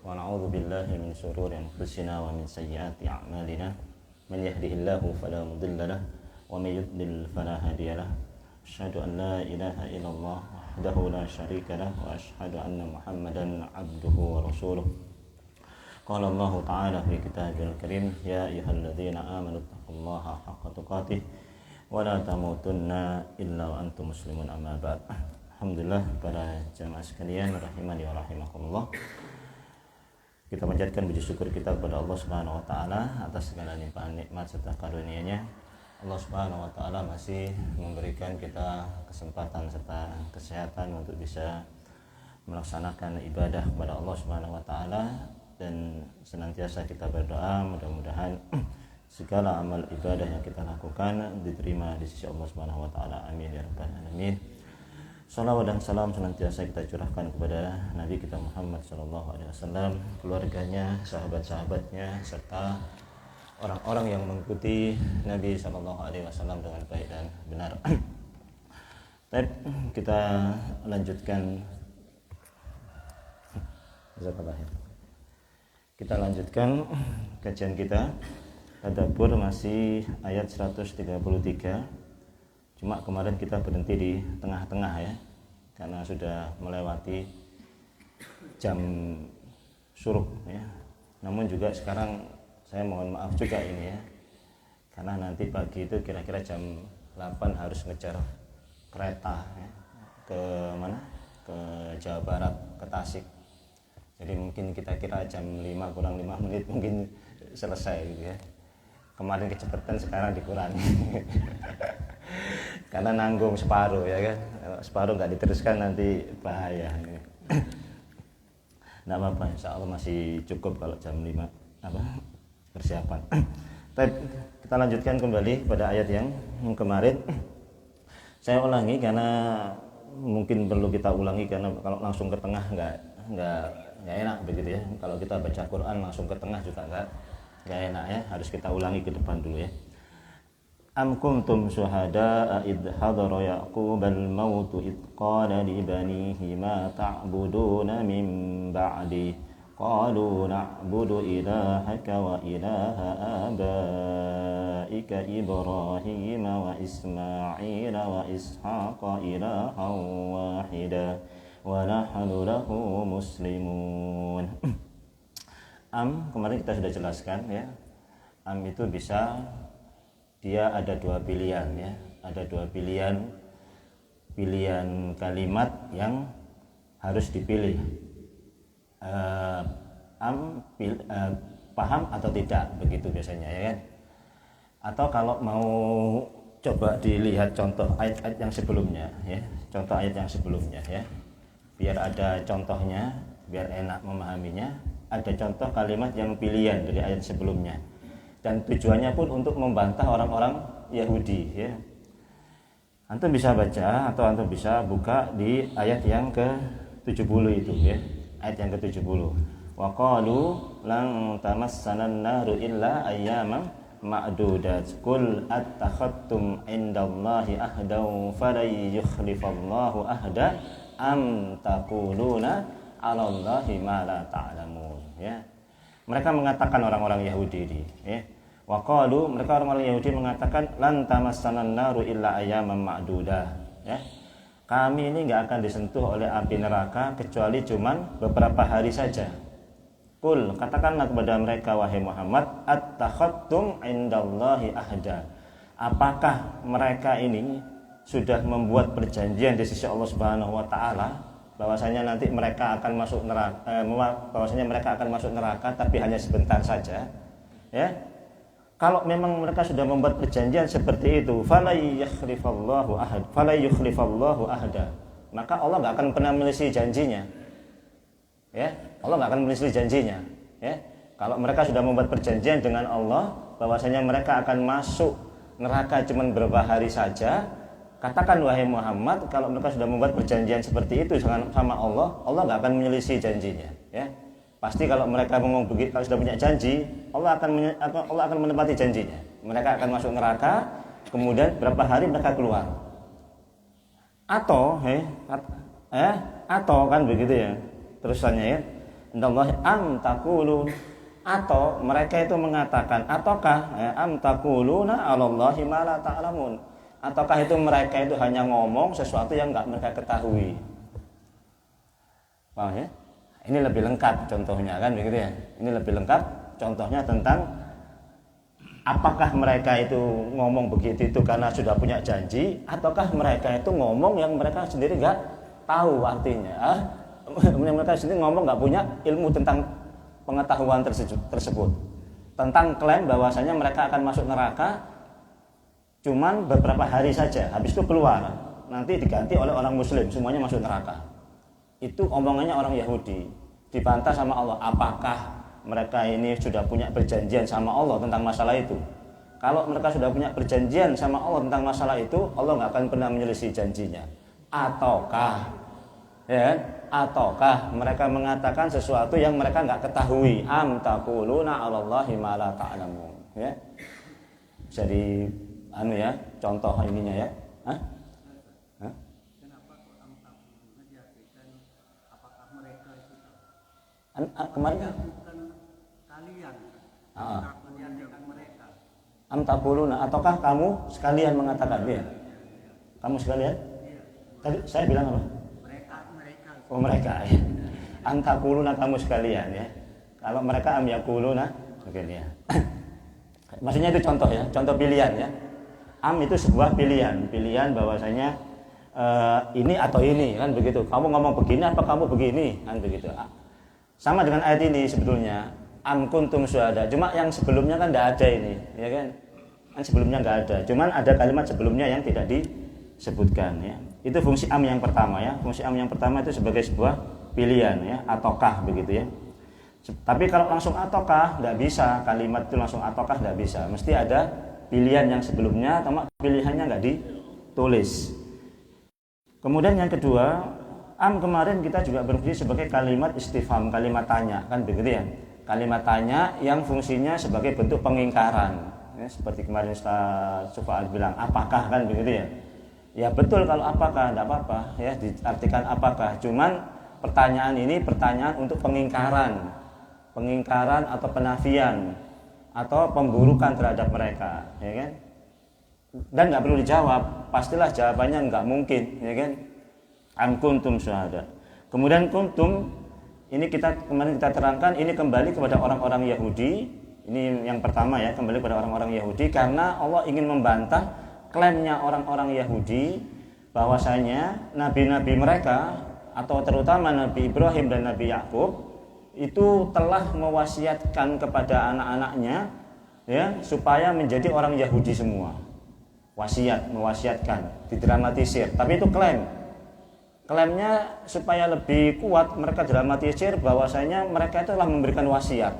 ونعوذ بالله من شرور أنفسنا ومن سيئات أعمالنا من يهده الله فلا مضل له ومن يضلل فلا هادي له أشهد أن لا إله إلا الله وحده لا شريك له وأشهد أن محمدا عبده ورسوله قال الله تعالى في كتابه الكريم يا أيها الذين آمنوا اتقوا الله حق تقاته ولا تموتن إلا وأنتم مسلمون أما بعد. Alhamdulillah para jamaah sekalian rahimani wa rahimakumullah. Kita panjatkan puji syukur kita kepada Allah Subhanahu wa taala atas segala limpahan nikmat serta karunia-Nya. Allah Subhanahu wa taala masih memberikan kita kesempatan serta kesehatan untuk bisa melaksanakan ibadah kepada Allah Subhanahu wa taala, dan senantiasa kita berdoa mudah-mudahan segala amal ibadah yang kita lakukan diterima di sisi Allah Subhanahu wa taala. Amin ya rabbal alamin. Salawat dan salam senantiasa kita curahkan kepada Nabi kita Muhammad sallallahu alaihi wasallam, keluarganya, sahabat-sahabatnya, serta orang-orang yang mengikuti Nabi sallallahu alaihi wasallam dengan baik dan benar. Baik, kita lanjutkan. Kita lanjutkan kajian kita. Tadabbur masih ayat 133. Cuma kemarin kita berhenti di tengah-tengah ya, karena sudah melewati jam syuruk ya. Namun juga sekarang saya mohon maaf juga ini ya, karena nanti pagi itu kira-kira jam 8 harus ngejar kereta ya, ke mana? Ke Jawa Barat, ke Tasik. Jadi mungkin kita kira jam 5 kurang 5 menit mungkin selesai gitu ya. Kemarin kecepatan, sekarang dikurangi. Karena nanggung separuh ya kan. Kalau separuh nggak diteruskan nanti bahaya. Nggak apa-apa, insya Allah masih cukup kalau jam 5 persiapan. Tapi kita lanjutkan kembali pada ayat yang kemarin. Saya ulangi karena mungkin perlu kita ulangi, karena kalau langsung ke tengah nggak enak begitu ya. Kalau kita baca Quran langsung ke tengah juga nggak enak ya, harus kita ulangi ke depan dulu ya. Am kuntum syuhada'a idh hadara Ya'qubal mautu idh qala li banihi ma ta'buduna min ba'di qalu na'budu ilahaka wa ilaha abaika Ibrahim wa Ismail wa Ishaqa ilahan wahida wa nahnu lahu muslimun. Am kemarin kita sudah jelaskan ya. Am itu bisa, dia ada dua pilihan ya, ada dua pilihan kalimat yang harus dipilih. Paham atau tidak, begitu biasanya ya kan. Atau kalau mau coba dilihat contoh ayat-ayat yang sebelumnya ya, contoh ayat yang sebelumnya ya, biar ada contohnya, biar enak memahaminya. Ada contoh kalimat yang pilihan dari ayat sebelumnya, dan tujuannya pun untuk membantah orang-orang Yahudi ya. Antum bisa baca atau antum bisa buka di ayat yang ke-70 itu ya. Ayat yang ke-70. Wa qalu lan tamassanan naru illa ayyaman ma'dudat qul attakhadtum indallahi ahdan falan yukhlifallahu ahda am taquluna 'alallahi ma la ta'lamun ya. Mereka mengatakan orang-orang Yahudi ini ya. Wa qalu, mereka orang-orang Yahudi mengatakan lan tamassanan naru illa ayyaman ma'dudah ya. Kami ini enggak akan disentuh oleh api neraka kecuali cuman beberapa hari saja. Qul, katakanlah kepada mereka wahai Muhammad, attakhadtum indallahi ahda. Apakah mereka ini sudah membuat perjanjian di sisi Allah Subhanahu wa taala bahwasanya nanti mereka akan masuk neraka, bahwasanya mereka akan masuk neraka tapi hanya sebentar saja ya. Kalau memang mereka sudah membuat perjanjian seperti itu, fala yukhlifallahu ahda, maka Allah enggak akan pernah menyelesaikan janjinya ya. Allah enggak akan menyelesaikan janjinya ya. Kalau mereka sudah membuat perjanjian dengan Allah bahwasanya mereka akan masuk neraka cuma beberapa hari saja, katakan wahai Muhammad, kalau mereka sudah membuat perjanjian seperti itu sama Allah, Allah nggak akan menyelisih janjinya ya. Pasti kalau mereka ngomong begitu, kalau sudah punya janji, Allah akan menepati janjinya. Mereka akan masuk neraka, kemudian berapa hari mereka keluar. Atau atau kan begitu ya terusannya ya. indallahi am taqulun, atau mereka itu mengatakan, ataukah am taquluna 'alallahi ma la ta'lamun, ataukah itu mereka itu hanya ngomong sesuatu yang enggak mereka ketahui. Paham ya? Ini lebih lengkap contohnya kan begitu ya. Ini lebih lengkap contohnya tentang apakah mereka itu ngomong begitu itu karena sudah punya janji, ataukah mereka itu ngomong yang mereka sendiri enggak tahu artinya. Mereka sendiri ngomong enggak punya ilmu tentang pengetahuan tersebut. Tentang klaim bahwasanya mereka akan masuk neraka cuman beberapa hari saja, habis itu keluar, nanti diganti oleh orang muslim, semuanya masuk neraka. Itu omongannya orang Yahudi. Dibantah sama Allah, apakah mereka ini sudah punya perjanjian sama Allah tentang masalah itu? Kalau mereka sudah punya perjanjian sama Allah tentang masalah itu, Allah nggak akan pernah menyelisih janjinya. Ataukah mereka mengatakan sesuatu yang mereka nggak ketahui? Am taquluna 'alallahi ma la ta'lamun. Ya. Jadi contoh ininya ya. Hah? Kemarin bukan kalian menyampaikan mereka. Am taquluna, ataukah kamu sekalian mengatakan dia? Kamu sekalian? Tadi saya bilang apa? Mereka. Oh mereka ya. Am taquluna, kamu sekalian ya. Kalau mereka am yaquluna, oke ya. Maksudnya itu contoh ya, contoh pilihan ya. Am itu sebuah pilihan bahwasanya ini atau ini kan begitu. Kamu ngomong begini apa kamu begini kan begitu. Sama dengan ayat ini sebetulnya, am kuntum syuhada. Cuma yang sebelumnya kan tidak ada ini, ya kan? Kan sebelumnya nggak ada. Cuman ada kalimat sebelumnya yang tidak disebutkan ya. Itu fungsi am yang pertama ya. Fungsi am yang pertama itu sebagai sebuah pilihan ya, ataukah begitu ya. Tapi kalau langsung ataukah nggak bisa, kalimat itu langsung ataukah nggak bisa. Mesti ada pilihan yang sebelumnya, atau pilihannya nggak ditulis. Kemudian yang kedua, am kemarin kita juga berfungsi sebagai kalimat istifham, kalimat tanya kan begitu ya. Kalimat tanya yang fungsinya sebagai bentuk pengingkaran ya, seperti kemarin Ustaz Sufa'ad bilang apakah kan begitu ya. Ya betul kalau apakah, tidak apa-apa ya, diartikan apakah. Cuman pertanyaan ini pertanyaan untuk pengingkaran atau penafian atau pemburukan terhadap mereka ya kan. Dan nggak perlu dijawab, pastilah jawabannya nggak mungkin ya kan. Am kuntum syuhada. Kemudian kuntum ini kemarin kita terangkan, ini kembali kepada orang-orang Yahudi. Ini yang pertama ya, kembali kepada orang-orang Yahudi karena Allah ingin membantah klaimnya orang-orang Yahudi bahwasanya nabi-nabi mereka atau terutama Nabi Ibrahim dan Nabi Yakub itu telah mewasiatkan kepada anak-anaknya ya supaya menjadi orang Yahudi semua. Mewasiatkan, didramatisir. Tapi itu klaimnya supaya lebih kuat, mereka dramatisir bahwasanya mereka itu telah memberikan wasiat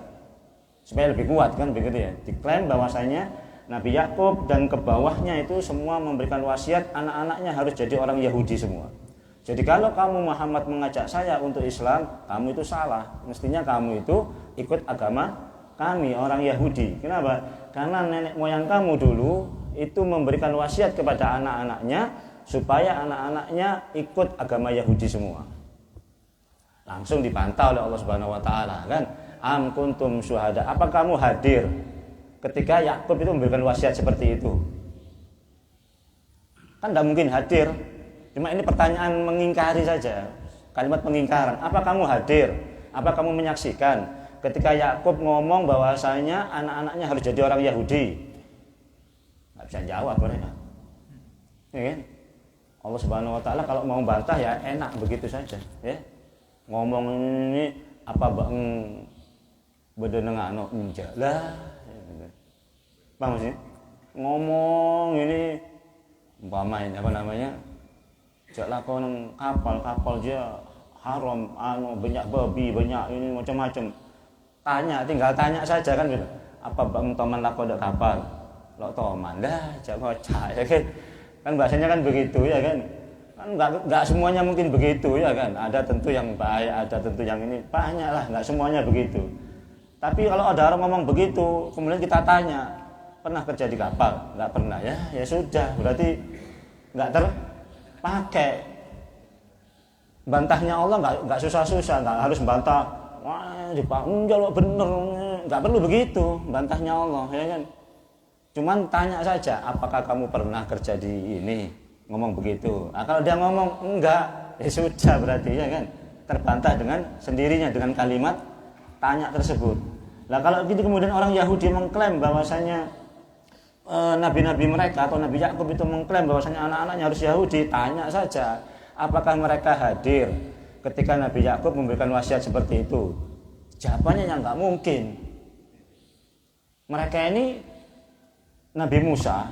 supaya lebih kuat kan begitu ya. Diklaim bahwasanya Nabi Yakub dan ke bawahnya itu semua memberikan wasiat anak-anaknya harus jadi orang Yahudi semua. Jadi kalau kamu Muhammad mengajak saya untuk Islam, kamu itu salah. Mestinya kamu itu ikut agama kami orang Yahudi. Kenapa? Karena nenek moyang kamu dulu itu memberikan wasiat kepada anak-anaknya supaya anak-anaknya ikut agama Yahudi semua. Langsung dibantah oleh Allah Subhanahu wa taala kan. Am kuntum syuhada. Apa kamu hadir ketika Yakub itu memberikan wasiat seperti itu? Kan tidak mungkin hadir. Cuma ini pertanyaan mengingkari saja. Kalimat pengingkaran. Apa kamu hadir? Apa kamu menyaksikan ketika Yakub ngomong bahwasanya anak-anaknya harus jadi orang Yahudi? Nggak bisa jawab mereka. Ya kan? Allah Subhanahu wa taala kalau mau bantah ya enak begitu saja ya. Ngomong ini apa bang bedenengano lah. Bang maksudnya ngomong ini umpamain apa namanya? Jak lakon kapal dia haram banyak babi, banyak ini macam-macam. Tinggal tanya saja kan gitu. Apa bang toman lako ada kapal? Lo toman dah jak kocak ya kan. Kan bahasanya kan begitu ya kan. Kan enggak semuanya mungkin begitu ya kan. Ada tentu yang baik, ada tentu yang ini. Banyak lah, enggak semuanya begitu. Tapi kalau ada orang ngomong begitu, kemudian kita tanya, pernah kerja di kapal? Enggak pernah ya. Ya sudah, berarti enggak terpakai. Bantahnya Allah enggak susah-susah, enggak harus bantah wah kalau bener, nggak perlu begitu, bantahnya Allah, ya kan. Cuman tanya saja, apakah kamu pernah kerja di ini, ngomong begitu. Nah, kalau dia ngomong enggak, ya sudah berarti, ya kan, terbantah dengan sendirinya dengan kalimat tanya tersebut. Nah kalau gitu kemudian orang Yahudi mengklaim bahwasanya nabi-nabi mereka atau Nabi Yakub itu mengklaim bahwasanya anak-anaknya harus Yahudi, tanya saja, apakah mereka hadir ketika Nabi Yakub memberikan wasiat seperti itu? Jawabannya yang nggak mungkin. Mereka ini Nabi Musa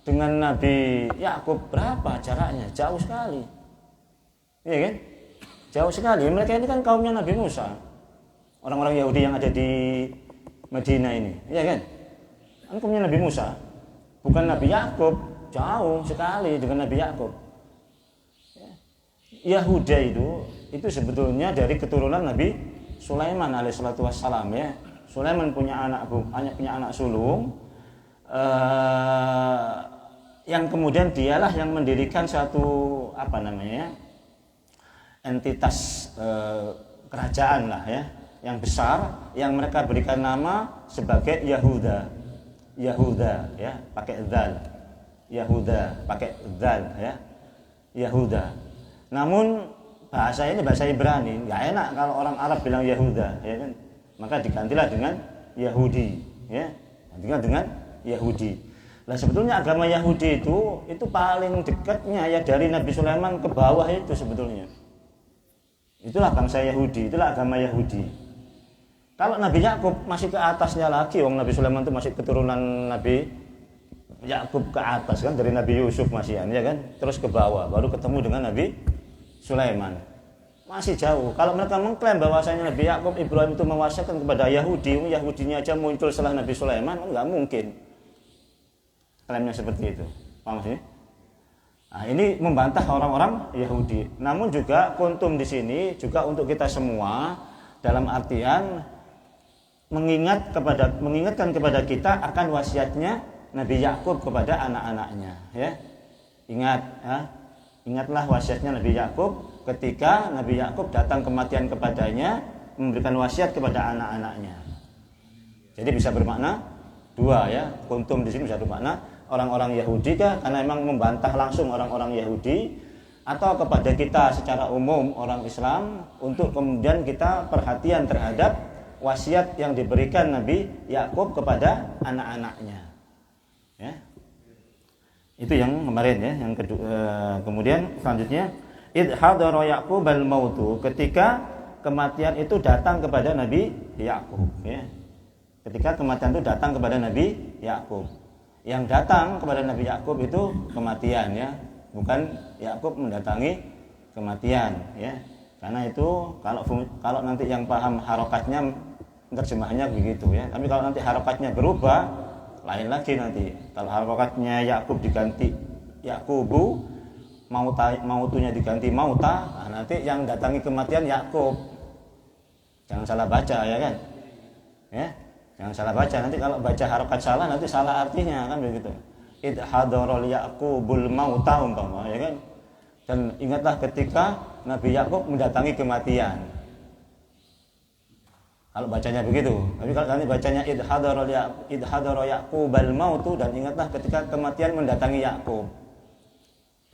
dengan Nabi Yakub berapa jaraknya? Jauh sekali, iya kan? Jauh sekali. Mereka ini kan kaumnya Nabi Musa, orang-orang Yahudi yang ada di Madinah ini, iya kan? Kan kaumnya Nabi Musa, bukan Nabi Yakub. Jauh sekali dengan Nabi Yakub. Yahuda itu sebetulnya dari keturunan Nabi Sulaiman alaihissalatu wassalam, ya. Sulaiman punya anak sulung, yang kemudian dialah yang mendirikan suatu entitas kerajaan lah, ya, yang besar, yang mereka berikan nama sebagai Yahuda, ya, pakai dzal. Yahuda pakai dzal, ya. Yahuda. Namun bahasa ini bahasa Ibrani, nggak enak kalau orang Arab bilang Yahuda, ya kan? Maka digantilah dengan Yahudi, ya. Gantilah dengan Yahudi. Nah sebetulnya agama Yahudi itu paling dekatnya ya dari Nabi Sulaiman ke bawah itu sebetulnya. Itulah bangsa Yahudi, itulah agama Yahudi. Kalau Nabi Yakub masih ke atasnya lagi, Nabi Sulaiman itu masih keturunan Nabi Yakub ke atas kan, dari Nabi Yusuf masih ya kan, terus ke bawah baru ketemu dengan Nabi Sulaiman. Masih jauh. Kalau mereka mengklaim bahwasanya Nabi Yakub Ibrahim itu mewasiatkan kepada Yahudi, Yahudinya aja muncul setelah Nabi Sulaiman, nggak mungkin. Klaimnya seperti itu. Paham sih? Nah, ini membantah orang-orang Yahudi. Namun juga kuntum di sini juga untuk kita semua dalam artian mengingatkan kepada kita akan wasiatnya Nabi Yakub kepada anak-anaknya, ya. Ingatlah wasiatnya Nabi Yakub ketika Nabi Yakub datang kematian kepadanya, memberikan wasiat kepada anak-anaknya. Jadi bisa bermakna dua, ya. Kuntum di sini bisa bermakna orang-orang Yahudi kah, karena memang membantah langsung orang-orang Yahudi, atau kepada kita secara umum orang Islam untuk kemudian kita perhatian terhadap wasiat yang diberikan Nabi Yakub kepada anak-anaknya, ya. Itu yang kemarin, ya. Yang kedua, kemudian selanjutnya id hadara Yaqubal mautu, ketika kematian itu datang kepada Nabi Yakub, ya. Ketika kematian itu datang kepada Nabi Yakub. Yang datang kepada Nabi Yakub itu kematian, ya, bukan Yakub mendatangi kematian, ya. Karena itu kalau nanti yang paham harokatnya terjemahannya begitu, ya. Tapi kalau nanti harokatnya berubah, lain lagi nanti. Kalau harokatnya Yakub diganti Yakubu, mautunya diganti mauta, nah nanti yang datangi kematian Yakub. Jangan salah baca, ya kan? Ya. Jangan salah baca, nanti kalau baca harokat salah nanti salah artinya, kan begitu. Id hadarul Yaqubul mauta umpama, ya kan? Dan ingatlah ketika Nabi Yakub mendatangi kematian. Kalau bacanya begitu. Tapi kalau nanti bacanya id hadarul Yaqubal mautu, dan ingatlah ketika kematian mendatangi Yakub.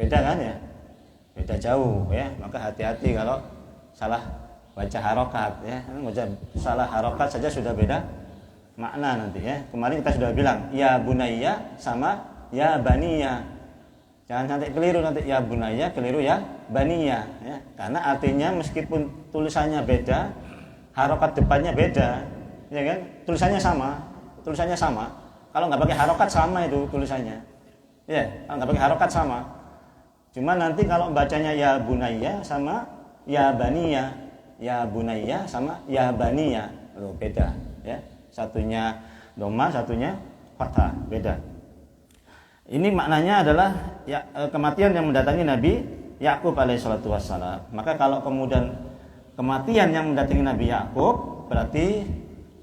Beda kan, ya? Beda jauh, ya. Maka hati-hati kalau salah baca harokat, ya. Baca salah harokat saja sudah beda makna nanti, ya. Kemarin kita sudah bilang ya bunayya sama ya baniya. Jangan sampai keliru nanti ya bunayya keliru ya baniya, ya. Karena artinya meskipun tulisannya beda, harokat depannya beda, ya kan? Tulisannya sama. Kalau nggak pakai harokat sama itu tulisannya, ya. Kalau nggak pakai harokat sama. Cuma nanti kalau bacanya ya bunayya sama ya baniya, ya bunayya sama ya baniya, loh beda, ya. Satunya dhamma, satunya fathah, beda. Ini maknanya adalah ya, kematian yang mendatangi Nabi Yakub alaihissalatu wassalam. Maka kalau kemudian kematian yang mendatangi Nabi Yakub, berarti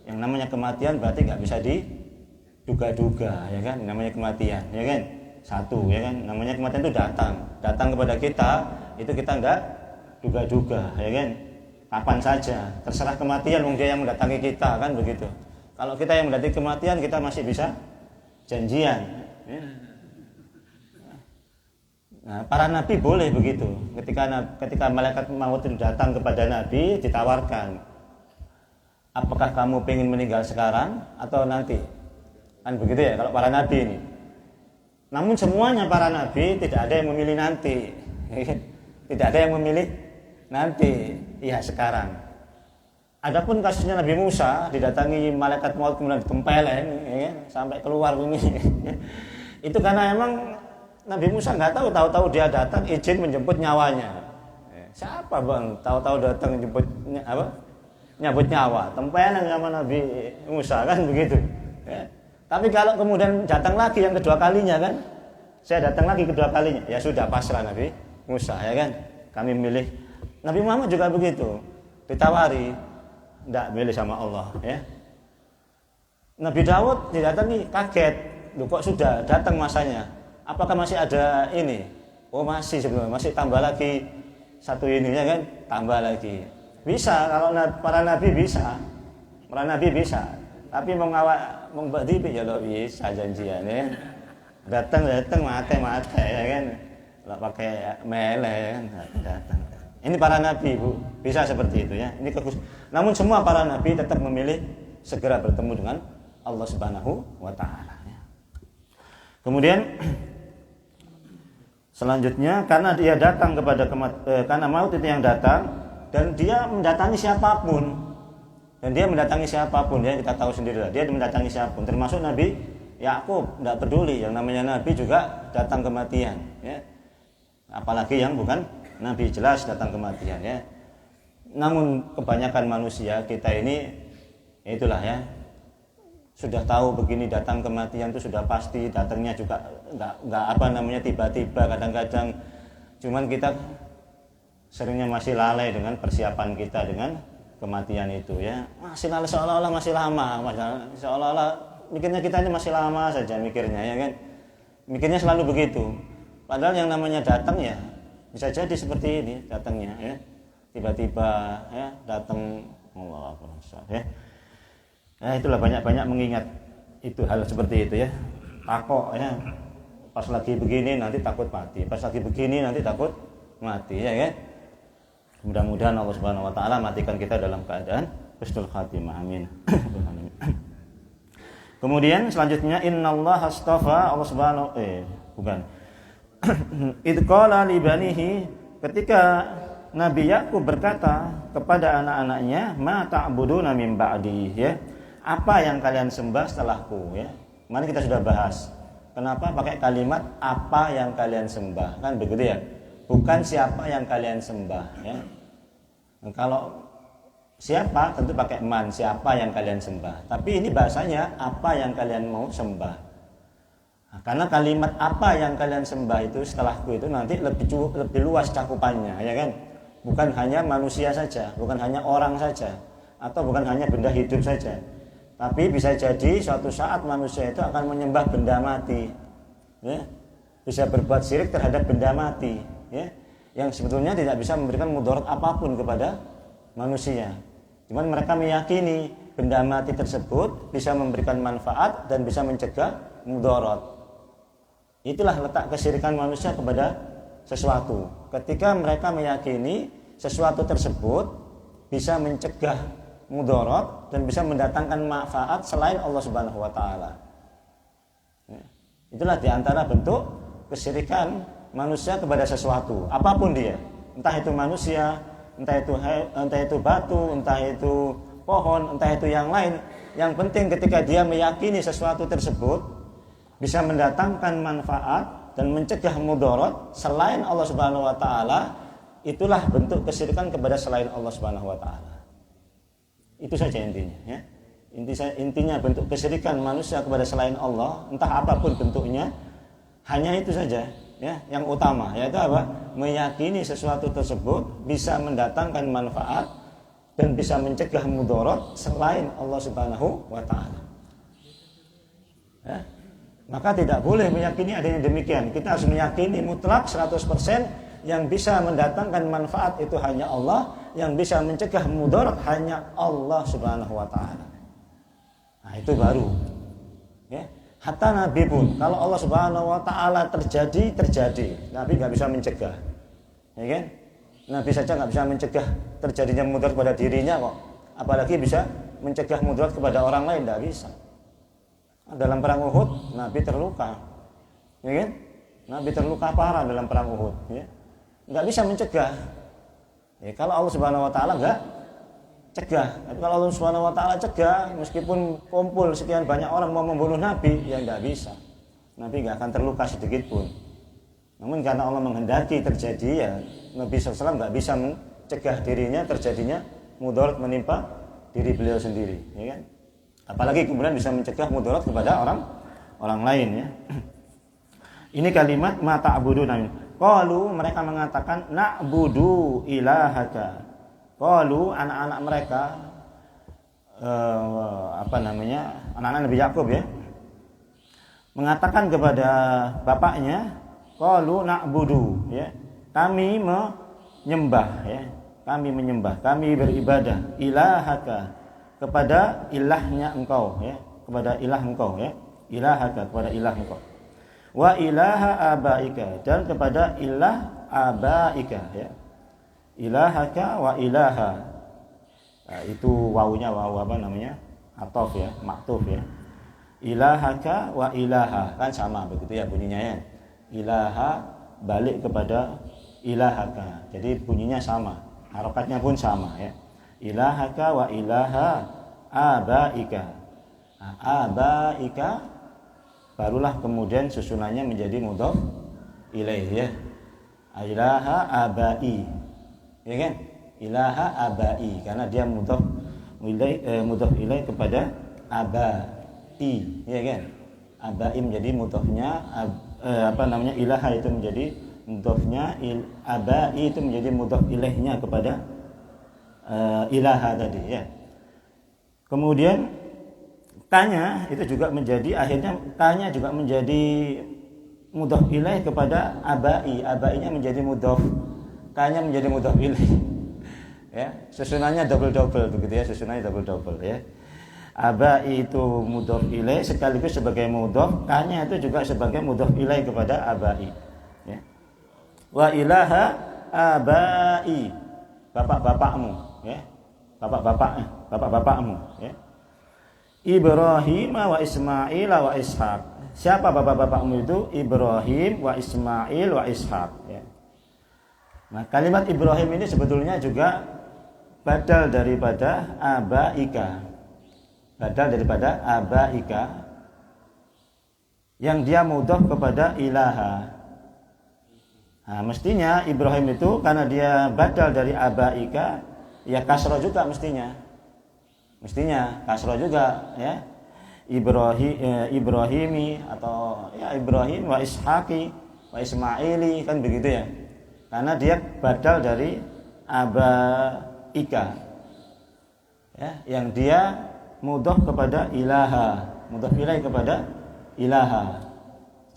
yang namanya kematian berarti nggak bisa diduga-duga, ya kan? Namanya kematian, ya kan? Satu, ya kan? Namanya kematian itu datang kepada kita, itu kita nggak duga-duga, ya kan? kapan saja, terserah kematian, wong dia yang mendatangi kita, kan begitu. Kalau kita yang mendatangi kematian, kita masih bisa janjian. Nah, para nabi boleh begitu. Ketika malaikat maut datang kepada nabi, ditawarkan, apakah kamu ingin meninggal sekarang atau nanti? Kan begitu ya kalau para nabi ini. Namun semuanya para nabi tidak ada yang memilih nanti. Tidak ada yang memilih nanti, ya sekarang. Adapun kasusnya Nabi Musa didatangi malaikat maut kemudian ditempeleng, ya, sampai keluar ini. Itu karena emang Nabi Musa nggak tahu dia datang izin menjemput nyawanya. Siapa bang? Tahu-tahu datang jemput nyabut nyawa, tempeleng sama Nabi Musa, kan begitu. Ya. Tapi kalau kemudian datang lagi yang kedua kalinya, kan, saya datang lagi kedua kalinya, ya sudah pasrah Nabi Musa, ya kan. Kami milih. Nabi Muhammad juga begitu, ditawari, tidak milih sama Allah, ya. Nabi Daud didatangi kaget, loh kok sudah datang masanya? Apakah masih ada ini? Oh masih sebenarnya, masih tambah lagi satu ininya, kan, tambah lagi. Bisa kalau para nabi bisa, tapi mau membuat tipe ya lo bisa janjian, ya. Datang mate ya kan, nggak pakai mele, ya kan, datang. Ini para nabi, Bu, bisa seperti itu, ya. Ini namun semua para nabi tetap memilih segera bertemu dengan Allah Subhanahu wa taala, ya. Kemudian selanjutnya karena dia datang karena maut itu yang datang dan dia mendatangi siapapun. Ya kita tahu sendiri lah, dia mendatangi siapapun, termasuk Nabi Yakub, tidak peduli, yang namanya nabi juga datang kematian, ya. Apalagi yang bukan nabi, jelas datang kematian, ya. Namun kebanyakan manusia kita ini itulah, ya, sudah tahu begini datang kematian itu sudah pasti, datangnya juga enggak tiba-tiba, kadang-kadang cuman kita seringnya masih lalai dengan persiapan kita dengan kematian itu, ya. Masih lalai, seolah-olah masih lama, seolah-olah mikirnya kita ini masih lama saja mikirnya, ya kan. Mikirnya selalu begitu. Padahal yang namanya datang, ya, bisa jadi seperti ini datangnya, ya. Tiba-tiba, ya, datang, Allah Akbar, ya. Nah, itulah banyak-banyak mengingat itu, hal seperti itu, ya. Takok, ya. Pas lagi begini nanti takut mati, pas lagi begini nanti takut mati, ya kan. Mudah-mudahan Allah Subhanahu wa taala matikan kita dalam keadaan husnul khatimah. Amin. Kemudian selanjutnya innallaha astafa, Allah Subhanahu Idz qala li banihi, ketika Nabi Yakub berkata kepada anak-anaknya, ma ta'buduna min ba'di, ya. Apa yang kalian sembah setelahku, ya. Kemarin kita sudah bahas. Kenapa pakai kalimat apa yang kalian sembah? Kan begitu, ya. Bukan siapa yang kalian sembah, ya. Nah, kalau siapa tentu pakai man, siapa yang kalian sembah. Tapi ini bahasanya apa yang kalian mau sembah. Nah, karena kalimat apa yang kalian sembah itu setelahku itu nanti lebih luas cakupannya, ya kan. Bukan hanya manusia saja, bukan hanya orang saja, atau bukan hanya benda hidup saja. Tapi bisa jadi suatu saat manusia itu akan menyembah benda mati, ya. Bisa berbuat syirik terhadap benda mati, ya, yang sebetulnya tidak bisa memberikan mudarat apapun kepada manusia. Cuman mereka meyakini benda mati tersebut bisa memberikan manfaat dan bisa mencegah mudarat. Itulah letak kesyirikan manusia kepada sesuatu. Ketika mereka meyakini sesuatu tersebut bisa mencegah mudarat dan bisa mendatangkan manfaat selain Allah Subhanahu wa taala. Itulah diantara bentuk kesyirikan manusia kepada sesuatu, apapun dia, entah itu manusia, entah itu batu, entah itu pohon, entah itu yang lain. Yang penting ketika dia meyakini sesuatu tersebut bisa mendatangkan manfaat dan mencegah mudarat selain Allah Subhanahu wa taala, itulah bentuk kesyirikan kepada selain Allah Subhanahu wa taala. Itu saja intinya, ya. Intinya bentuk kesyirikan manusia kepada selain Allah, entah apapun bentuknya, hanya itu saja, ya, yang utama, yaitu apa? Meyakini sesuatu tersebut bisa mendatangkan manfaat dan bisa mencegah mudarat selain Allah Subhanahu wa taala. Ya. Maka tidak boleh meyakini adanya demikian. Kita harus meyakini mutlak 100% yang bisa mendatangkan manfaat itu hanya Allah, yang bisa mencegah mudarat hanya Allah Subhanahu wa taala. Nah, itu baru. Ya. Hatta Nabi pun kalau Allah Subhanahu wa taala terjadi, Nabi nggak bisa mencegah. Ya kan? Nabi saja nggak bisa mencegah terjadinya mudarat pada dirinya kok. Apalagi bisa mencegah mudarat kepada orang lain, nggak bisa. Dalam perang Uhud Nabi terluka. Ya kan? Nabi terluka parah dalam perang Uhud, ya. Nggak bisa mencegah. Ya, kalau Allah Subhanahu wa taala nggak cegah. Tapi kalau Allah Subhanahu wa taala cegah, meskipun kumpul sekian banyak orang mau membunuh Nabi, ya nggak bisa. Nabi nggak akan terluka sedikit pun. Namun karena Allah menghendaki terjadi, ya Nabi SAW nggak bisa mencegah dirinya terjadinya mudarat menimpa diri beliau sendiri, ya kan? Apalagi kemudian bisa mencegah mudarat kepada orang lain, ya. Ini kalimat mata ta'buduna. Qalu, mereka mengatakan na'budu ilahaka. Qalu, anak-anak mereka anak-anak Nabi Yakub, ya, mengatakan kepada bapaknya, qalu na'budu, ya, kami menyembah, ya, kami beribadah ilahaka, kepada ilahnya engkau, ya, kepada ilah engkau, ya, ilahaka, kepada ilah engkau, wa ilaha abaika, dan kepada ilah abaika, ya, ilahaka wa ilaha. Nah, itu wawunya wawu atof, ya, maktuf, ya, ilahaka wa ilaha, kan sama begitu ya bunyinya, ya, ilaha balik kepada ilahaka, jadi bunyinya sama, harokatnya pun sama, ya, ilahaka wa ilaha abaika. Nah, abaika barulah kemudian susunannya menjadi mudhof ilaih, ya, ilaha abai, ya kan, ilaha abai, karena dia mudhof ilaih kepada abai, ya kan, abai menjadi mudhofnya, ilaha itu menjadi mudhofnya, abai itu menjadi mudhof ilaihnya kepada ilaha tadi, ya. Kemudian tanya itu juga menjadi, akhirnya tanya juga menjadi mudhof ilaih kepada abai, abainya menjadi mudhof, tanya menjadi mudhof ilaih, ya, susunannya double begitu, ya, susunannya double, ya. Abai itu mudhof ilaih sekaligus sebagai mudhof, tanya itu juga sebagai mudhof ilaih kepada abai, ya. Wa ilaha abai, bapak-bapakmu, ya, bapak-bapakmu, ya. Ibrahim wa Ismail wa Ishaq. Siapa bapak-bapakmu itu? Ibrahim wa Ismail wa Ishaq, ya. Nah, kalimat Ibrahim ini sebetulnya juga badal daripada abaika. Badal daripada abaika yang dia mudhof kepada ilaha. Nah, mestinya Ibrahim itu karena dia badal dari abaika, ya kasroh juga mestinya kasroh juga, ya, Ibrahimi atau, ya, Ibrahim wa Ishaqi wa Ismaili, kan begitu, ya, karena dia badal dari abaika, ya, yang dia mudhof kepada ilaha, mudhof ilaih kepada ilaha,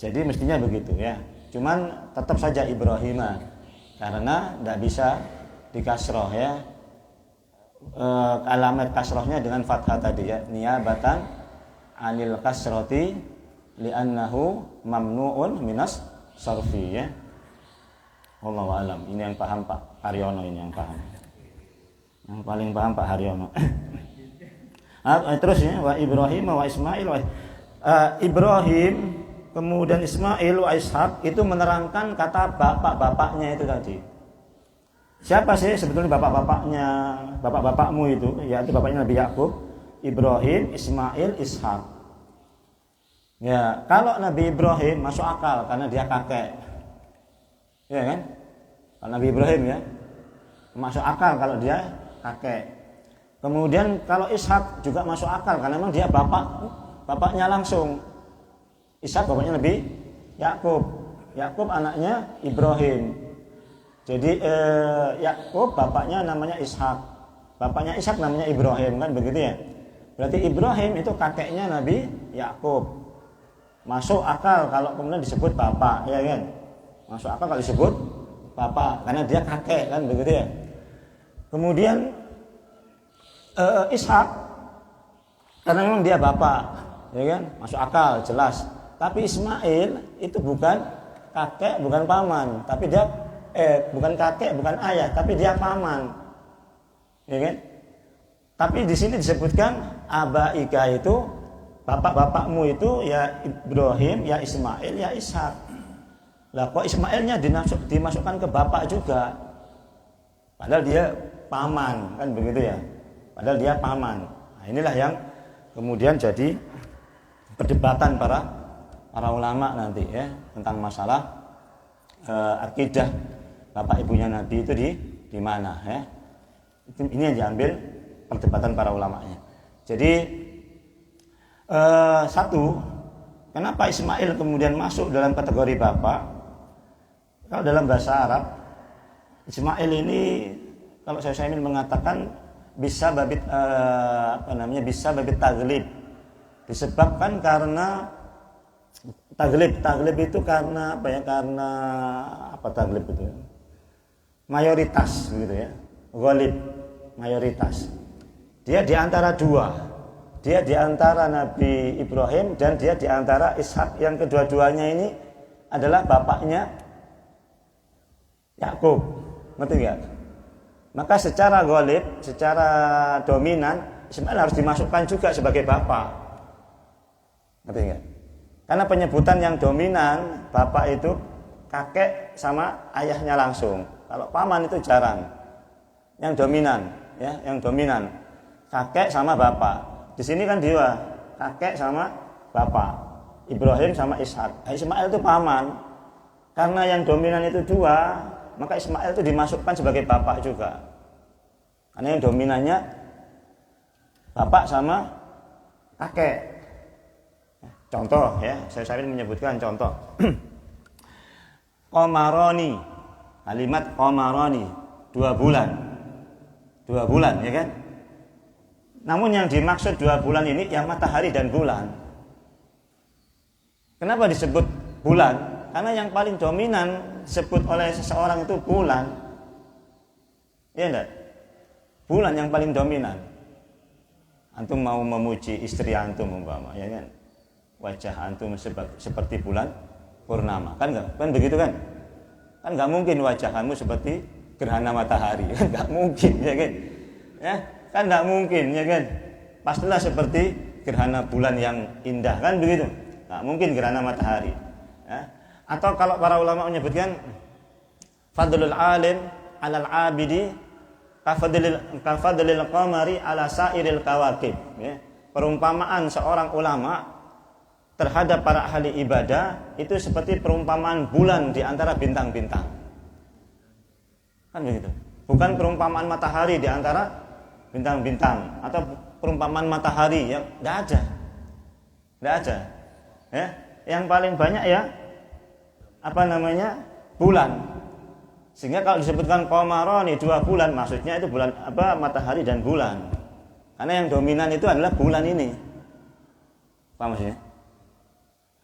jadi mestinya begitu, ya. Cuman tetap saja Ibrahimah karena tidak bisa dikasroh, ya, alamat kasrohnya dengan fathah tadi, ya, niyabatan anil kasroti li'annahu mamnu'un minas sarfi, ya. Wallahu a'lam. Ini yang paham Pak Haryono, ini yang paham, yang paling paham Pak Haryono. Terus, ya, wa Ibrahim wa Ismail wa Ibrahim kemudian Ismail wa Ishaq itu menerangkan kata bapak-bapaknya itu tadi. Siapa sih sebetulnya bapak-bapakmu itu? Yaitu bapaknya Nabi Yakub, Ibrahim, Ismail, Ishaq. Ya, kalau Nabi Ibrahim masuk akal karena dia kakek, ya kan? Kalau Nabi Ibrahim, ya, masuk akal kalau dia kakek. Kemudian kalau Ishaq juga masuk akal karena memang dia bapaknya langsung. Ishaq bapaknya Nabi Yakub, Yakub anaknya Ibrahim. Jadi Yakub bapaknya namanya Ishaq, bapaknya Ishaq namanya Ibrahim, kan begitu, ya. Berarti Ibrahim itu kakeknya Nabi Yakub. Masuk akal kalau kemudian disebut bapak, ya kan? Masuk akal kalau disebut bapak karena dia kakek, kan begitu, ya. Kemudian Ishak, karena memang dia bapak, ya kan, masuk akal, jelas. Tapi Ismail itu bukan kakek, bukan paman, tapi dia bukan kakek, bukan ayah, tapi dia paman, ya kan? Tapi di sini disebutkan abaika itu bapak-bapakmu itu ya Ibrahim, ya Ismail, ya Ishak. Lah kok Ismailnya dimasukkan ke bapak juga? Padahal dia paman, kan begitu ya? Padahal dia paman. Nah, inilah yang kemudian jadi perdebatan para ulama nanti ya tentang masalah akidah bapak ibunya Nabi itu di mana ya. Ini yang diambil perdebatan para ulamanya. Jadi satu, kenapa Ismail kemudian masuk dalam kategori bapak? Kalau dalam bahasa Arab, Ismail ini kalau saya ingin mengatakan bisa babit bisa babit taglib, disebabkan karena taglib itu karena apa ya? Karena apa taglib itu? Mayoritas gitu ya. Ghalib, mayoritas. Dia di antara dua. Dia di antara Nabi Ibrahim dan dia di antara Ishak, yang kedua-duanya ini adalah bapaknya Yakub. Ngerti enggak? Maka secara ghalib, secara dominan Ismail harus dimasukkan juga sebagai bapak. Ngerti enggak? Karena penyebutan yang dominan bapak itu kakek sama ayahnya langsung. Kalau paman itu jarang. Yang dominan, ya, yang dominan kakek sama bapak. Di sini kan dia kakek sama bapak, Ibrahim sama Ishak. Ismail itu paman. Karena yang dominan itu dua, maka Ismail itu dimasukkan sebagai bapak juga. Karena yang dominannya bapak sama kakek. Contoh ya, saya ingin menyebutkan contoh. Qamarani, kalimat qamarani, 2 bulan. 2 bulan ya kan? Namun yang dimaksud 2 bulan ini ya matahari dan bulan. Kenapa disebut bulan? Karena yang paling dominan disebut oleh seseorang itu bulan. Iya enggak? Bulan yang paling dominan. Antum mau memuji istri antum umpama, ya kan? Wajah antum seperti bulan purnama, kan enggak? Kan begitu kan? Kan enggak mungkin wajah kamu seperti gerhana matahari, kan enggak mungkin, ya kan? Ya, kan enggak mungkin, ya kan? Pastilah seperti gerhana bulan yang indah, kan begitu? Enggak mungkin gerhana matahari. Ya. Atau kalau para ulama menyebutkan fadlul alim 'alal 'abidi kafadlil qamari 'ala sairil kawakib, ya. Perumpamaan seorang ulama terhadap para ahli ibadah itu seperti perumpamaan bulan di antara bintang-bintang. Kan begitu. Bukan perumpamaan matahari di antara bintang-bintang atau perumpamaan matahari yang enggak ada. Enggak ada. Ya, yang paling banyak ya bulan. Sehingga kalau disebutkan qamarani 2 bulan, maksudnya itu bulan matahari dan bulan. Karena yang dominan itu adalah bulan ini. Paham maksudnya?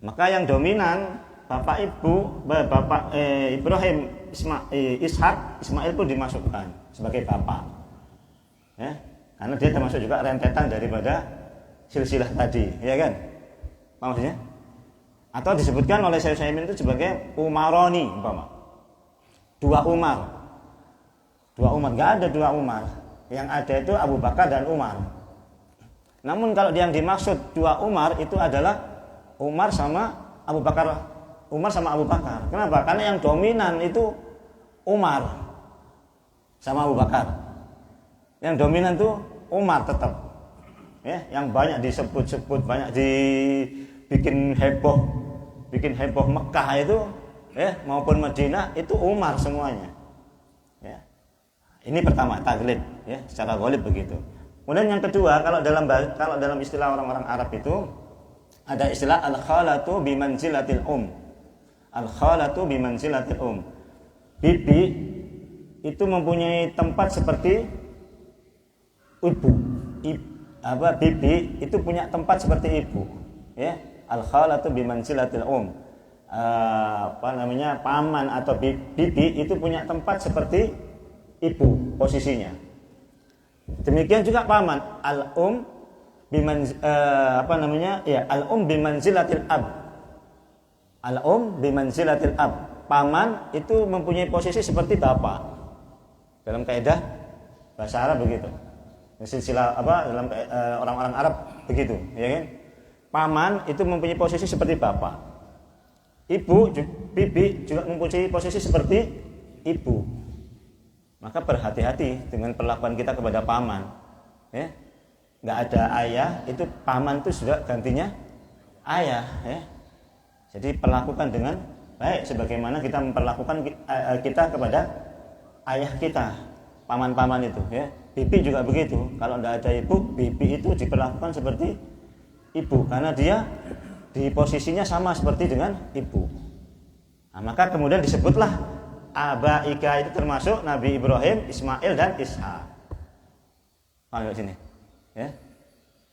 Maka yang dominan bapak Ibrahim, Ishak, Ismail pun dimasukkan sebagai bapak. Ya, karena dia termasuk juga rentetan daripada silsilah tadi, ya kan? Paham maksudnya? Atau disebutkan oleh Syekh Utsaimin itu sebagai umaroni, umpama. 2 Umar. 2 Umar, enggak ada 2 Umar. Yang ada itu Abu Bakar dan Umar. Namun kalau yang dimaksud 2 Umar itu adalah Umar sama Abu Bakar. Umar sama Abu Bakar. Kenapa? Karena yang dominan itu Umar sama Abu Bakar. Yang dominan itu Umar tetap. Ya, yang banyak disebut-sebut, banyak dibikin heboh Mekah itu, ya, maupun Madinah itu Umar semuanya. Ya. Ini pertama taglib, ya, secara ghalib begitu. Kemudian yang kedua, kalau dalam istilah orang-orang Arab itu ada istilah al-khalatu bimanzilatil Al-khalatu bimanzilatil Bibi itu mempunyai tempat seperti ibu. Bibi itu punya tempat seperti ibu. Ya, al-khalatu bimanzilatil paman atau bibi itu punya tempat seperti ibu posisinya. Demikian juga paman, al-um bimanzilatil ab. Al-um bimanzilatil ab. Paman itu mempunyai posisi seperti bapak. Dalam kaidah bahasa Arab begitu. Silsilah dalam orang-orang Arab begitu, ya kan? Paman itu mempunyai posisi seperti bapak. Bibi juga mempunyai posisi seperti ibu. Maka berhati-hati dengan perlakuan kita kepada paman. Ya. Nggak ada ayah, itu paman itu sudah gantinya ayah. Ya. Jadi perlakukan dengan baik sebagaimana kita memperlakukan kita kepada ayah kita, paman-paman itu. Ya. Bibi juga begitu. Kalau nggak ada ibu, bibi itu diperlakukan seperti ibu karena dia di posisinya sama seperti dengan ibu. Nah, maka kemudian disebutlah abaika itu termasuk Nabi Ibrahim, Ismail dan Ishak. Paham sini?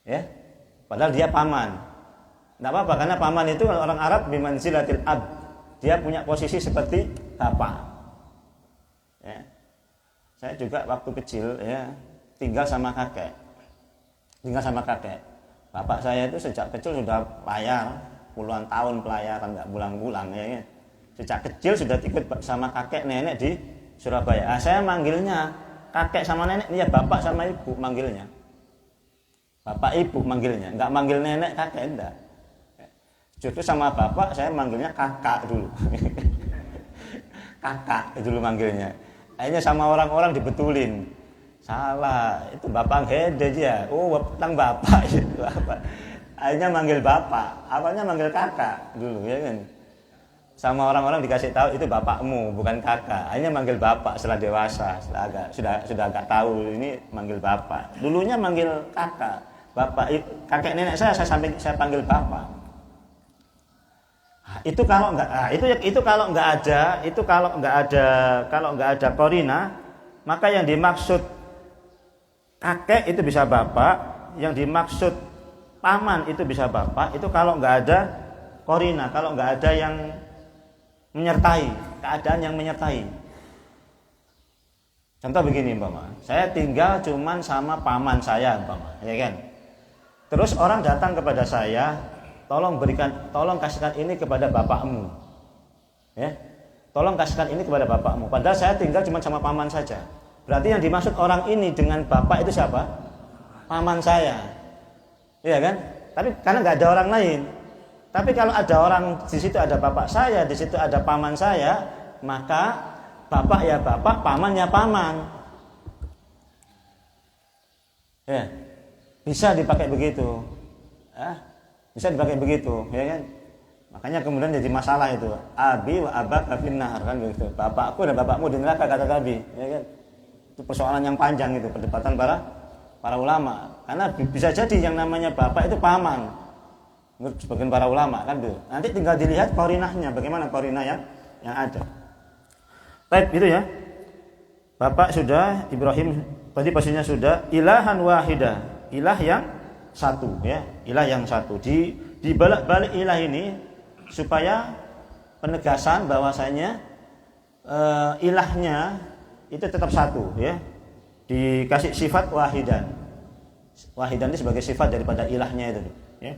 Ya. Padahal dia paman. Enggak apa-apa karena paman itu kalau orang Arab bimanzilatil ab. Dia punya posisi seperti bapak. Ya. Saya juga waktu kecil ya tinggal sama kakek. Bapak saya itu sejak kecil sudah pelajar, puluhan tahun pelayaran enggak pulang-pulang ya. Sejak kecil sudah ikut sama kakek nenek di Surabaya. Saya manggilnya kakek sama nenek, ya bapak sama ibu manggilnya. Bapak ibu manggilnya, enggak manggil nenek kakek enggak. Justru sama bapak saya manggilnya kakak dulu. Kakak dulu manggilnya. Akhirnya sama orang-orang dibetulin. Salah, itu bapak gede dia. Oh, tentang bapak itu bapak. Akhirnya manggil bapak, awalnya manggil kakak dulu ya kan. Sama orang-orang dikasih tahu itu bapakmu bukan kakak. Akhirnya manggil bapak setelah dewasa, sudah agak tahu ini manggil bapak. Dulunya manggil kakak. Bapak kakek nenek saya panggil bapak. Nah, itu kalau nggak ada korina, maka yang dimaksud kakek itu bisa bapak, yang dimaksud paman itu bisa bapak. Itu kalau nggak ada korina, kalau nggak ada yang menyertai, keadaan yang menyertai. Contoh begini umpama, saya tinggal cuman sama paman saya umpama, ya kan. Terus orang datang kepada saya, tolong kasihkan ini kepada bapakmu. Ya. Tolong kasihkan ini kepada bapakmu. Padahal saya tinggal cuma sama paman saja. Berarti yang dimaksud orang ini dengan bapak itu siapa? Paman saya. Iya kan? Tapi karena nggak ada orang lain. Tapi kalau ada orang di situ ada bapak saya, di situ ada paman saya, maka bapak ya bapak, paman ya paman. Ya, bisa dipakai begitu. Bisa dipakai begitu, ya kan? Makanya kemudian jadi masalah itu. Abi wa abaka finnar kan begitu. Bapakku dan bapakmu di neraka kata Nabi, ya kan? Itu persoalan yang panjang itu, perdebatan para ulama. Karena bisa jadi yang namanya bapak itu paman. Menurut sebagian para ulama kan tuh. Nanti tinggal dilihat korinahnya, bagaimana korinah yang ada. Baik, itu ya. Bapak sudah, Ibrahim tadi posisinya sudah, ilahan wahidah, ilah yang satu ya, ilah yang satu. Di balik ilah ini supaya penegasan bahwasanya ilahnya itu tetap satu ya. Dikasih sifat wahidan. Wahidan ini sebagai sifat daripada ilahnya itu ya.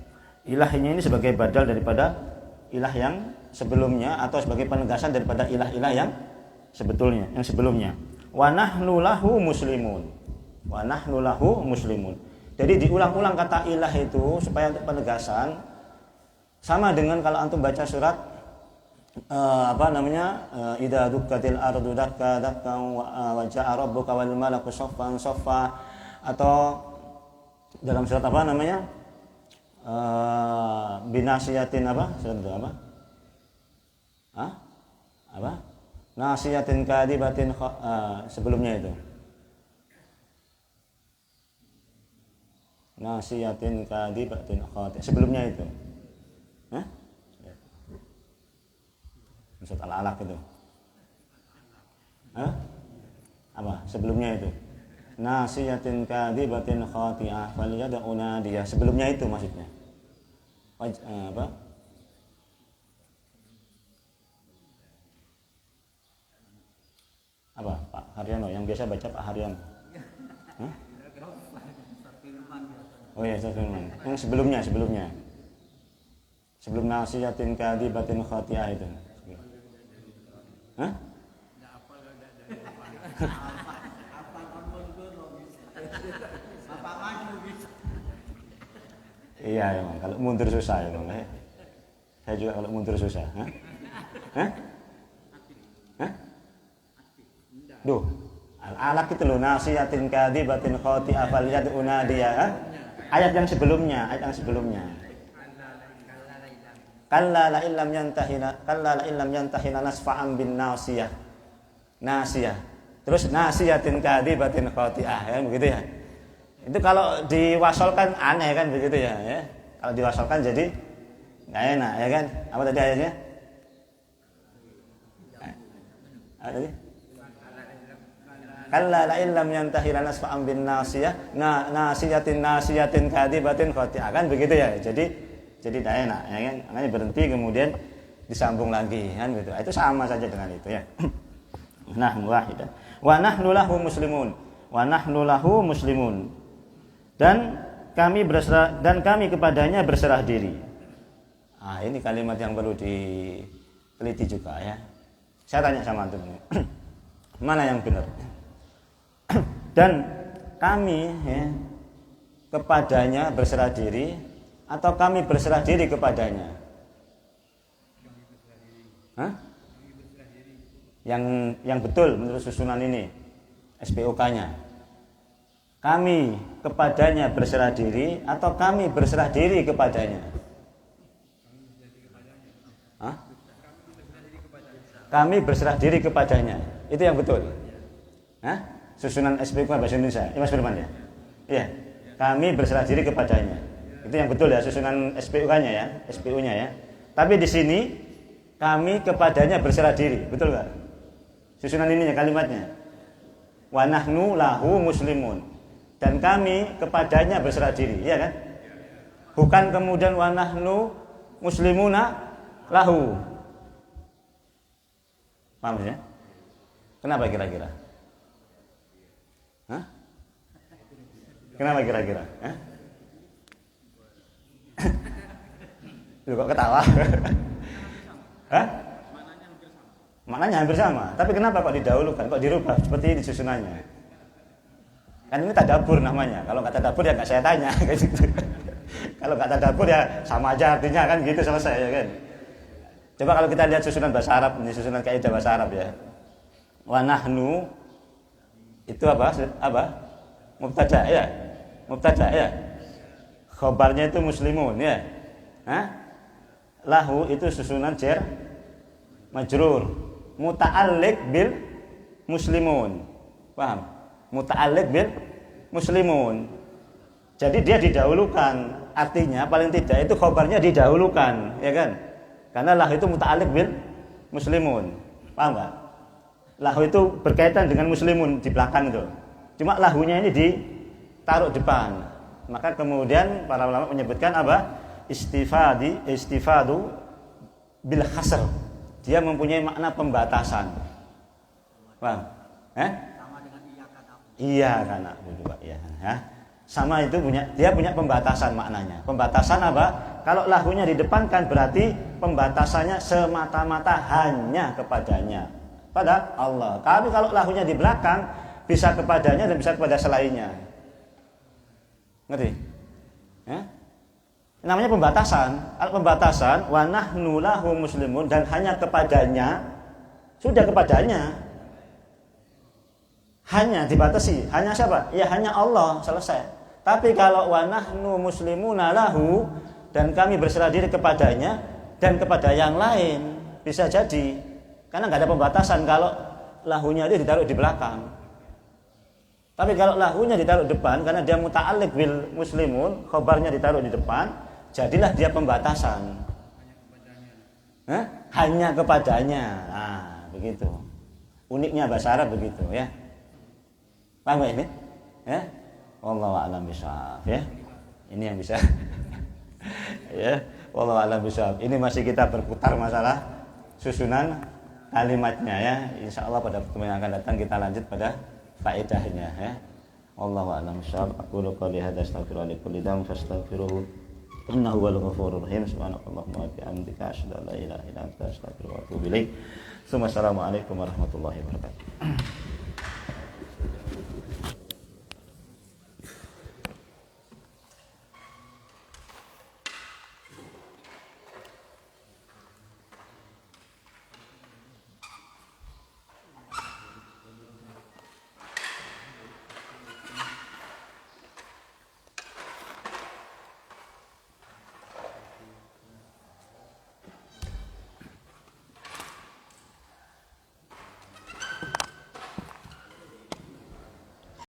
Ilahnya ini sebagai badal daripada ilah yang sebelumnya atau sebagai penegasan daripada ilah-ilah yang sebelumnya. Wa nahnu lahu muslimun. Jadi diulang-ulang kata ilah itu supaya untuk penegasan, sama dengan kalau antum baca surat idza dukkatil ardu dakka wa ja'a rabbuka wal malaku saffan saffa, atau dalam surat binasiyatin nasiyatin kadibatin sebelumnya itu. Nasiyatin kadibatin khati sebelumnya itu. Surat Al-Alaq itu. Apa? Sebelumnya itu. Nasiyatin kadibatin khati'ah falyad'u nadiyah. Sebelumnya itu maksudnya. Apa? Apa? Pak Haryono yang biasa baca Pak Haryono. Oh ya, yang sebelumnya. Sebelum nasiyatin kadibatin khati'ah itu. Hah? Iya emang, kalau mundur susah emang. Saya juga kalau mundur susah. Hah? Duh, al-alaq itu loh, nasiyatin kadibatin khati'ah faliyad unadiya. Ayat yang sebelumnya. Kalla la illam yantahina nasfa'an bin nasiyah. Terus nasiyatin kadibatin khati'ah, ya begitu ya. Itu kalau diwasolkan aneh kan begitu ya. Kalau diwasolkan jadi nggak enak ya kan. Apa tadi ayatnya? Apa tadi? Kalla la illam yantahina nasfa'an bin nasiyah. Nasiyatin kadibatin khati'ah, kan begitu ya. Jadi tidak enak ya kan. Makanya berhenti kemudian disambung lagi kan gitu. Itu sama saja dengan itu ya. Nah, wahidah. Wa nahnu lahu muslimun. Dan kami kepadanya berserah diri. Ah, ini kalimat yang perlu diteliti juga ya. Saya tanya sama antum ini. Mana yang benar? Dan kami kepadanya berserah diri atau kami berserah diri kepadanya? Hah? Yang betul menurut susunan ini SPOK-nya. Kami kepadanya berserah diri atau kami berserah diri kepadanya? Hah? Kami berserah diri kepadanya. Itu yang betul. Hah? Susunan SPOK bahasa Indonesia. Mas Firman ya? Iya. Kami berserah diri kepadanya. Itu yang betul ya, susunan SPOK-nya ya, SPU-nya ya. Tapi di sini kami kepadanya berserah diri, betul enggak? Susunan ini ya kalimatnya. Wa nahnu lahu muslimun. Dan kami kepadanya berserah diri, iya kan? Bukan kemudian wa nahnu muslimuna lahu. Paham ya? Kenapa kira-kira? Hah? Kenapa kira-kira? Hah? Lu kok ketawa? Hah? Maknanya hampir sama. Tapi kenapa kok didahulukan? Kok dirubah seperti ini susunannya? Kan ini tadabbur namanya. Kalau nggak tadabbur ya nggak saya tanya. Kalau nggak tadabbur ya sama aja artinya kan gitu selesai ya kan. Coba kalau kita lihat susunan bahasa Arab, ini susunan kaidah bahasa Arab ya. Wa nahnu itu apa? Mubtada ya. Khabarnya itu muslimun ya. Hah? Lahu itu susunan jar majrur, muta'alliq bil muslimun. Paham? Muta'alliq bil muslimun. Jadi dia didahulukan. Artinya paling tidak itu khabarnya didahulukan, ya kan? Karena lahu itu muta'alliq bil muslimun. Paham enggak? Lahu itu berkaitan dengan muslimun di belakang itu. Cuma lahunya ini ditaruh depan. Maka kemudian para ulama menyebutkan apa? Istifadu bil hasr. Dia mempunyai makna pembatasan. Paham? Iya kan aku juga ya. Sama itu dia punya pembatasan maknanya. Pembatasan apa? Kalau lahunya didepankan berarti pembatasannya semata-mata hanya kepadanya, pada Allah. Tapi kalau lahunya di belakang bisa kepadanya dan bisa kepada selainnya. Ngerti? Ya? Namanya pembatasan. Kalau pembatasan wa nahnu lahu muslimun dan hanya kepadanya, sudah kepadanya. Hanya dibatasi, hanya siapa? Ya hanya Allah, selesai. Tapi kalau wa nahnu muslimuna lahu dan kami berserah diri kepadanya dan kepada yang lain, bisa jadi karena nggak ada pembatasan kalau lahunya itu ditaruh di belakang. Tapi kalau lahunya ditaruh depan karena dia muta'alliq bil muslimun, khabarnya ditaruh di depan, jadilah dia pembatasan. Hanya kepadanya. Nah, begitu. Uniknya bahasa Arab begitu ya. Paham ini? Ya. Wallahu a'lam bishawab ya. Ini yang bisa. Ya, wallahu a'lam bishawab. Ini masih kita berputar masalah susunan kalimatnya ya. Insyaallah pada pertemuan yang akan datang kita lanjut pada faedahnya ya. Wallahu a'lam bishawab. Aqulu qawli hadza astaghfirullaha li kulli dhanbin fastaghfiruhu innahu huwal ghafurur rahim. Subhanakallahumma wa bihamdika asyhadu an la ilaha illa anta astaghfiruka wa atubu ilaik. Assalamualaikum warahmatullahi wabarakatuh.